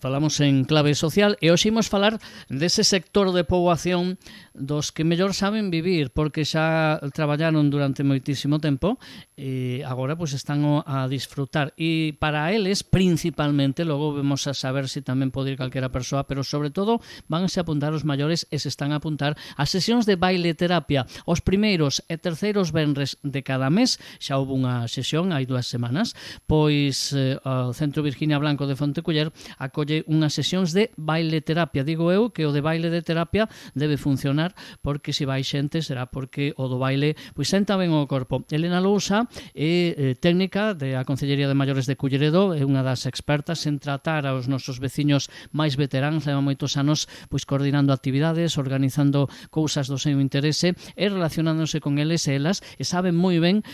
Falamos en clave social e hoxe imos falar dese sector de poboación dos que mellor saben vivir, porque xa traballaron durante moitísimo tempo e agora pois están a disfrutar, e para eles principalmente, logo vemos a saber se tamén pode ir calquera persoa, pero sobre todo vanse a apuntar os maiores e se están a apuntar as sesións de baile terapia os primeiros e terceiros venres de cada mes. Xa houve unha sesión hai 2 semanas, pois o Centro Virginia Blanco de Fonteculler acolle unhas sesións de baile terapia. Digo eu que o de baile de terapia debe funcionar, porque se vai xente será porque o do baile pois senta ben o corpo. Elena Lousa é técnica da Concellería de Maiores de Culleredo, é unha das expertas en tratar aos nosos veciños máis veteranos, leva moitos anos pois coordinando actividades, organizando cousas do seu interese e relacionándose con eles e elas, e saben moi ben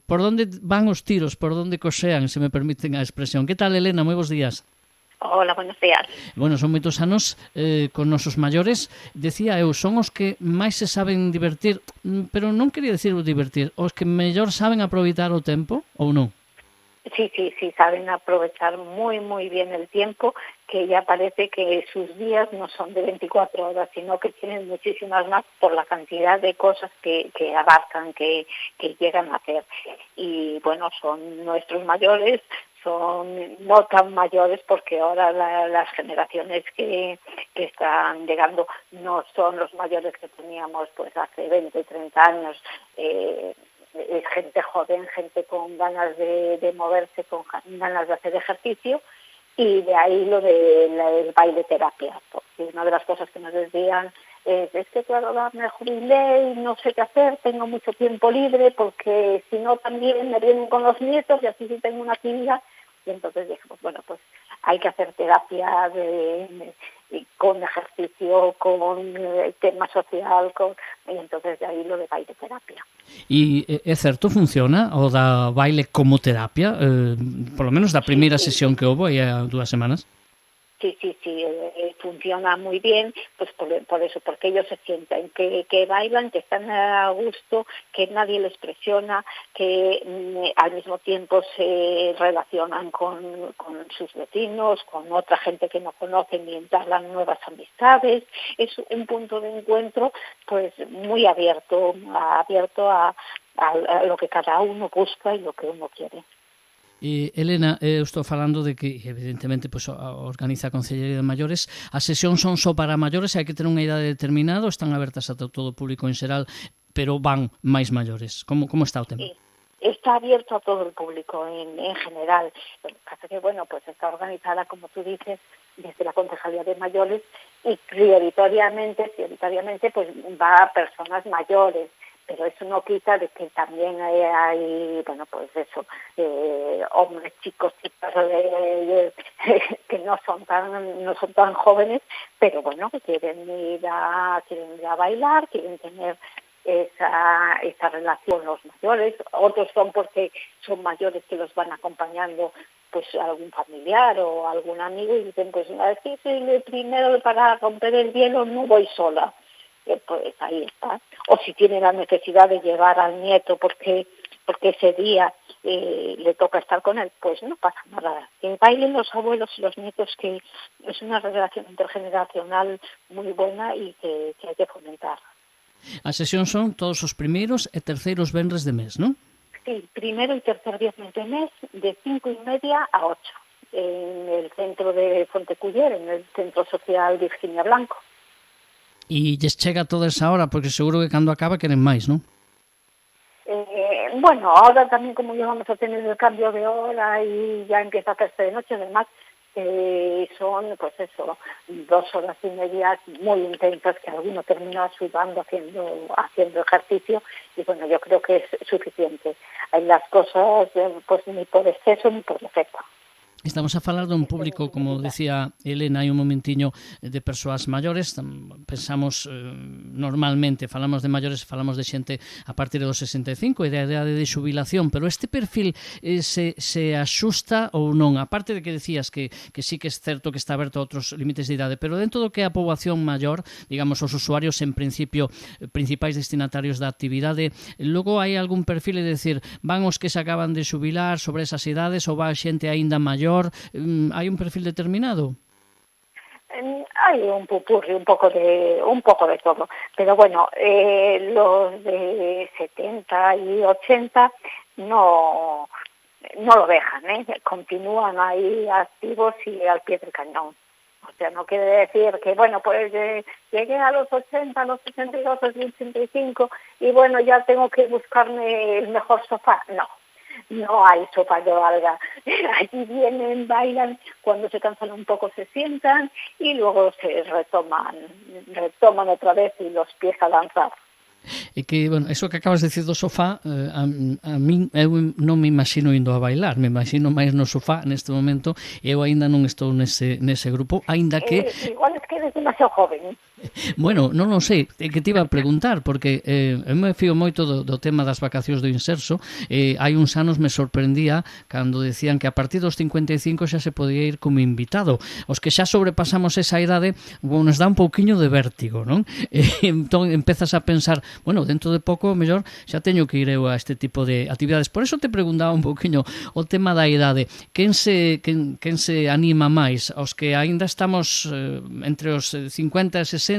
por onde van os tiros, por onde coxean, se me permiten a expresión. Que tal, Elena? Moi bons días. Hola, buenos días. Bueno, son moitos anos con nosos maiores. Decía eu, son os que máis se saben divertir, pero non quería decir divertir, os que mellor saben aproveitar o tempo, ou non? Sí, saben aprovechar muy bien el tiempo, que ya parece que sus días no son de 24 horas, sino que tienen muchísimas más por la cantidad de cosas que abarcan, que llegan a hacer. Y bueno, son nuestros mayores, son no tan mayores, porque ahora las generaciones que están llegando no son los mayores que teníamos pues hace 20, 30 años. Es gente joven, gente con ganas de moverse, con ganas de hacer ejercicio, y de ahí lo del baile terapia, porque una de las cosas que nos decían es que claro, me jubilé y no sé qué hacer, tengo mucho tiempo libre, porque si no también me vienen con los nietos y así sí tengo una actividad. Y entonces dijimos, bueno, pues hay que hacer terapia con ejercicio, con tema social, y entonces de ahí lo de baile terapia. E é certo, funciona o da baile como terapia, por lo menos da primeira sesión que houve hai 2 semanas? Sí, funciona muy bien, pues por eso, porque ellos se sienten que bailan, que están a gusto, que nadie les presiona, que al mismo tiempo se relacionan con sus vecinos, con otra gente que no conocen y entablan nuevas amistades. Es un punto de encuentro pues muy abierto a lo que cada uno busca y lo que uno quiere. Elena, eu estou falando de que evidentemente pois, organiza a Concellería de Maiores. As sesións son só para maiores, hai que ter unha idade determinada, ou están abertas a todo o público en xeral, pero van máis maiores? Como está o tema? Sí. Está abierto a todo el público en general. Lo que pasa que, bueno, pues está organizada, como tú dices, desde la Concejalía de Mayores, y prioritariamente pues va a personas mayores. Pero eso no quita de que también hay bueno, pues eso, hombres, chicos, chicas que no son tan jóvenes, pero bueno, que quieren ir a bailar, quieren tener esa relación con los mayores. Otros son porque son mayores que los van acompañando pues algún familiar o algún amigo, y dicen, pues es que soy el primero para romper el hielo, no voy sola. Pues ahí está. O si tiene la necesidad de llevar al nieto porque ese día le toca estar con él, pues no pasa nada. Que bailen los abuelos y los nietos, que es una relación intergeneracional muy buena y que hay que fomentar. As sesións son todos os primeiros e terceiros venres de mes, non? Sí, primero y tercer viernes de mes, de 5:30 a 8, en el centro de Fonteculler, en el Centro Social Virginia Blanco. E lles chega toda esa hora, porque seguro que cando acaba queren máis, non? Bueno, ahora también como ya vamos a tener el cambio de hora y ya empieza a hacerse de noche, además son pues eso, 2 horas y media muy intensas, que alguno termina sudando haciendo ejercicio, y bueno, yo creo que es suficiente. Hay las cosas pues ni por exceso ni por defecto. Estamos a falar dun público, como decía Elena hai un momentiño, de persoas maiores. Pensamos normalmente, falamos de maiores, falamos de xente a partir dos 65 e da idade de xubilación, pero este perfil se axusta ou non? A parte de que decías que sí que é certo que está aberto a outros límites de idade, pero dentro do que é a poboación maior, digamos, os usuarios en principio principais destinatarios da actividade, logo hai algún perfil, é dicir, van os que se acaban de xubilar sobre esas idades, ou va xente aínda maior, mellor hai un perfil determinado? Hay un pupurri, un poco de todo, pero bueno, los de 70 y 80 no lo dejan, continúan ahí activos y al pie del cañón. O sea, no quiere decir que, bueno, pues llegué a los 80, a los 82, a los 85 y bueno, ya tengo que buscarme el mejor sofá. No hay sofá que valga. Allí vienen, bailan, cuando se cansan un poco se sientan y luego se retoman otra vez y los pies a danzar. E que, bueno, eso que acabas de decir do sofá, a min, eu non me imagino indo a bailar, me imagino máis no sofá neste momento, eu aínda non estou nese grupo, aínda que... Igual es que eres demasiado joven. Bueno, non o sei, é que te iba a preguntar, porque eu me fío moito do tema das vacacións do Inserso, hai uns anos me sorprendía cando decían que a partir dos 55 xa se podía ir como invitado. Os que xa sobrepasamos esa idade, bueno, nos dá un pouquiño de vértigo, non? Entón empezas a pensar, bueno, dentro de pouco, mellor, xa teño que ir eu a este tipo de actividades. Por eso te preguntaba un pouquiño o tema da idade. Quen se anima máis? Os que aínda estamos entre os 50 e 60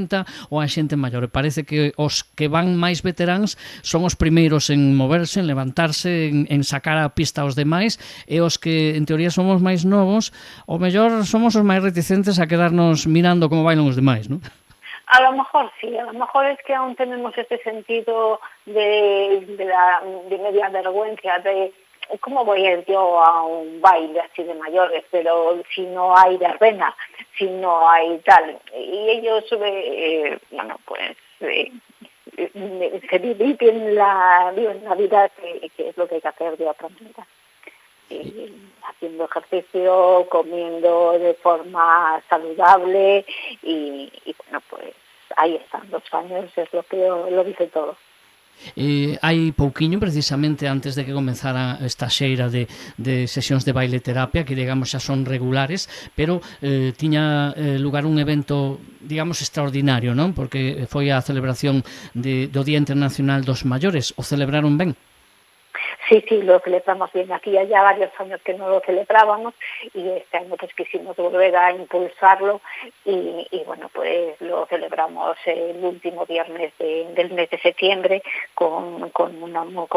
ou a xente maior? Parece que os que van máis veteráns son os primeiros en moverse, en levantarse, en sacar a pista aos demais, e os que en teoría somos máis novos, o mellor somos os máis reticentes a quedarnos mirando como bailan os demais, non? A lo mejor sí, a lo mejor es que aún tenemos este sentido de media vergüenza, de cómo voy a ir yo a un baile así de mayores, pero si no hay verbena, si no hay tal. Y ellos, bueno, pues se viven la vida que es lo que hay que hacer de otra manera. Haciendo ejercicio, comiendo de forma saludable y bueno, pues ahí están, 2 años es lo que lo dice todo. Hai pouquiño, precisamente antes de que comenzara esta xeira de sesións de baile terapia, que digamos xa son regulares, pero tiña lugar un evento, digamos, extraordinario, non? Porque foi a celebración do Día Internacional dos Maiores. O celebraron ben? Sí, lo celebramos bien. Hacía ya varios años que no lo celebrábamos y este año pues quisimos volver a impulsarlo y bueno, pues lo celebramos el último viernes del mes de septiembre con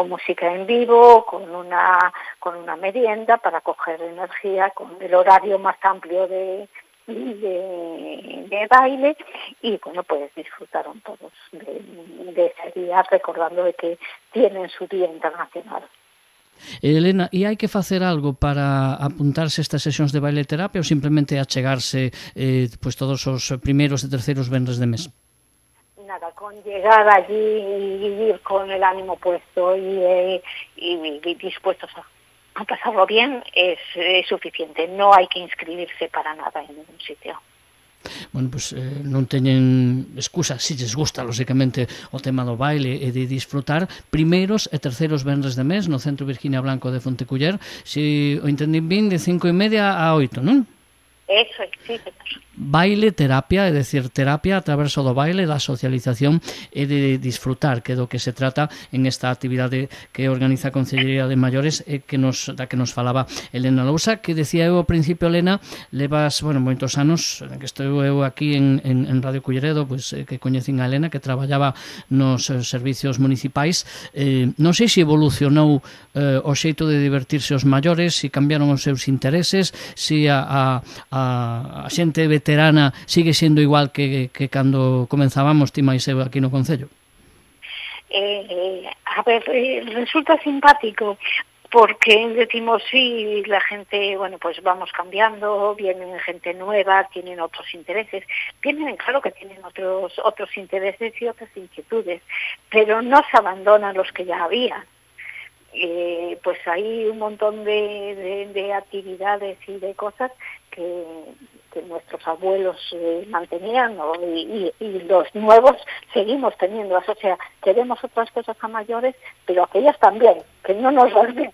música en vivo, con una merienda para coger energía, con el horario más amplio de baile y bueno, pues disfrutaron todos de ese día, recordando de que tienen su Día Internacional. Elena, e hai que facer algo para apuntarse a estas sesións de baile terapia ou simplemente achegarse pues todos os primeiros e terceiros venres de mes? Nada, con llegar allí y ir con el ánimo puesto y dispuestos a pasarlo bien es suficiente. No hay que inscribirse para nada en ningún sitio. Bueno, pues non teñen excusa, si les gusta, lógicamente, o tema do baile e de disfrutar primeiros e terceiros venres de mes no Centro Virginia Blanco de Fonteculler, se o entendín ben, de 5:30 a 8, non? Eso é, sí, señor. Baile terapia, é dicir, terapia a través do baile, da socialización e de disfrutar, que é do que se trata en esta actividade que organiza a Consellería de Maiores e da que nos falaba Elena Lousa, que decía eu ao principio, Elena, levas, bueno, moitos anos que estou eu aquí en Radio Culleredo, pues, que coñecín a Elena, que traballaba nos servicios municipais. Non sei se evolucionou o xeito de divertirse os maiores, se cambiaron os seus intereses, se a xente veterana sigue sendo igual que cando comenzábamos ti máis eu aquí no Concello. A ver, resulta simpático porque decimos sí, la gente, bueno, pues vamos cambiando, vienen gente nueva, tienen otros intereses, claro que tienen otros intereses y otras inquietudes, pero no se abandonan los que ya había. Pues hay un montón de actividades y de cosas que nuestros abuelos mantenían, ¿no? y los nuevos seguimos teniéndolas, o sea, queremos otras cosas a mayores, pero aquellas también, que no nos olviden.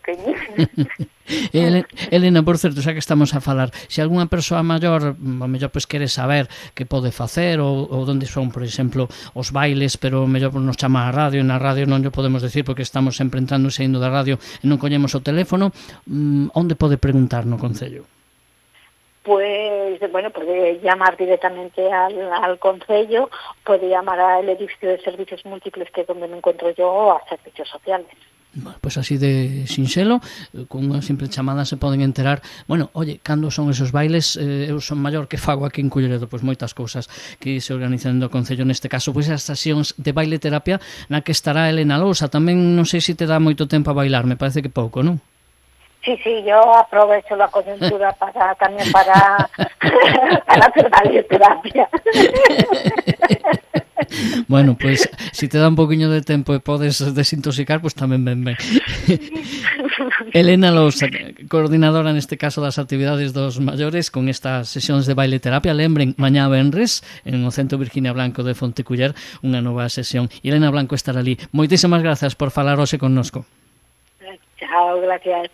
Elena, por certo, xa que estamos a falar, se algunha persoa maior, o mellor pois quere saber que pode facer ou onde son, por exemplo, os bailes, pero o mellor nos chama a radio, na radio non o podemos decir porque estamos sempre entrando e saindo da radio e non coñemos o teléfono, onde pode preguntar no Concello? Pues, bueno, puede llamar directamente al Concello, puede llamar al edificio de servicios múltiples, que es donde me encuentro yo, o a servicios sociales. Bueno, pues así de sinxelo, con unha simple chamada se poden enterar. Bueno, oye, cando son esos bailes? Eu son maior que fago aquí en Culleredo, pois moitas cousas que se organizan no Concello, neste caso, pois as sesións de baile terapia na que estará Elena Lousa. Tamén non sei se te dá moito tempo a bailar, me parece que pouco, non? Sí, yo aprovecho la coyuntura también para hacer baile terapia. Bueno, pois, se te dá un poquinho de tempo e podes desintoxicar, pois tamén ben. Elena Lousa, coordinadora neste caso das actividades dos maiores con estas sesións de baile terapia. Lembren, mañá venres en o Centro Virginia Blanco de Fonteculler, unha nova sesión. E Elena Blanco estará ali. Moitísimas grazas por falar hoxe connosco. Chao, gracias.